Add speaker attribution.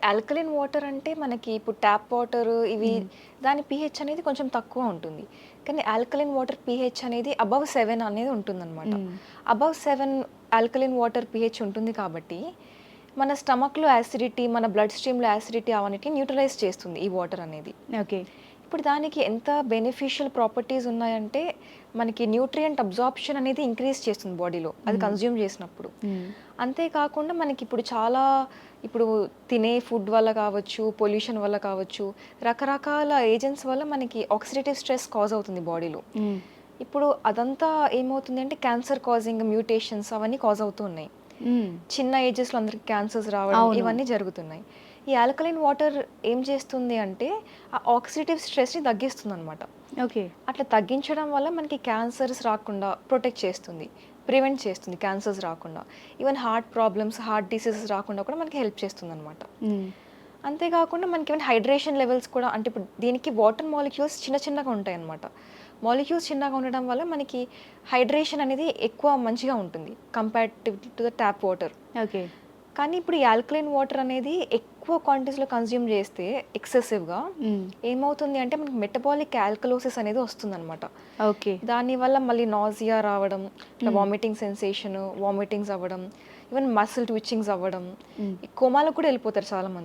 Speaker 1: Alkaline water అంటే మనకి ఇప్పుడు ట్యాప్ వాటర్ ఇవి దాని pH అనేది కొంచెం తక్కువ ఉంటుంది. కానీ ఆల్కలైన్ వాటర్ pH అనేది అబవ్ 7 అనేది ఉంటుందన్నమాట. అబవ్ 7 ఆల్కలైన్ వాటర్ pH ఉంటుంది కాబట్టి మన స్టమక్‌లో యాసిడిటీ, మన బ్లడ్ స్ట్రీమ్‌లో యాసిడిటీ అవన్నిటిని న్యూట్రలైజ్ చేస్తుంది ఈ వాటర్ అనేది.
Speaker 2: ఓకే.
Speaker 1: ఇప్పుడు దానికి ఎంత బెనిఫిషియల్ ప్రాపర్టీస్ ఉన్నాయంటే మనకి న్యూట్రియంట్ అబ్జార్ప్షన్ అనేది ఇంక్రీజ్ చేస్తుంది బాడీలో అది కన్జ్యూమ్ చేసినప్పుడు. అంతేకాకుండా మనకి ఇప్పుడు చాలా ఇప్పుడు తినే ఫుడ్ వల్ల కావచ్చు, పొల్యూషన్ వల్ల కావచ్చు, రకరకాల ఏజెంట్స్ వల్ల మనకి ఆక్సిడేటివ్ స్ట్రెస్ కాజ్ అవుతుంది బాడీలో. ఇప్పుడు అదంతా ఏమవుతుంది అంటే క్యాన్సర్ కాజింగ్ మ్యూటేషన్స్ అవన్నీ కాజ్ అవుతూ ఉన్నాయి. చిన్న ఏజెస్లో అందరికి క్యాన్సర్స్ రావడం ఇవన్నీ జరుగుతున్నాయి. ఈ ఆల్కలైన్ వాటర్ ఏం చేస్తుంది అంటే ఆ ఆక్సిడేటివ్ స్ట్రెస్ని తగ్గిస్తుంది అనమాట.
Speaker 2: ఓకే.
Speaker 1: అట్లా తగ్గించడం వల్ల మనకి క్యాన్సర్స్ రాకుండా ప్రొటెక్ట్ చేస్తుంది, ప్రివెంట్ చేస్తుంది క్యాన్సర్స్ రాకుండా. Even heart problems, heart diseases రాకుండా కూడా మనకి హెల్ప్ చేస్తుంది అనమాట. అంతేకాకుండా మనకి ఈవెన్ హైడ్రేషన్ లెవెల్స్ కూడా అంటే ఇప్పుడు దీనికి వాటర్ మాలిక్యూల్స్ చిన్న చిన్నగా ఉంటాయి అనమాట. మాలిక్యూల్స్ చిన్నగా ఉండడం వల్ల మనకి హైడ్రేషన్ అనేది ఎక్కువ మంచిగా ఉంటుంది comparative to the tap water.
Speaker 2: Okay.
Speaker 1: కానీ ఇప్పుడు ఈ ఆల్కలైన్ వాటర్ అనేది ఎక్కువ క్వాంటిటీస్లో కన్జ్యూమ్ చేస్తే ఎక్సెసివ్గా ఏమవుతుంది అంటే మనకి మెటబాలిక్ ఆల్కలోసిస్ అనేది వస్తుందన్నమాట.
Speaker 2: ఓకే.
Speaker 1: దానివల్ల మళ్ళీ నాజియా రావడం, వామిటింగ్ సెన్సేషన్, వామిటింగ్స్ అవ్వడం, ఈవెన్ మసిల్ ట్విచ్చింగ్స్ అవ్వడం, ఈ కోమాలకు కూడా వెళ్ళిపోతారు చాలామంది.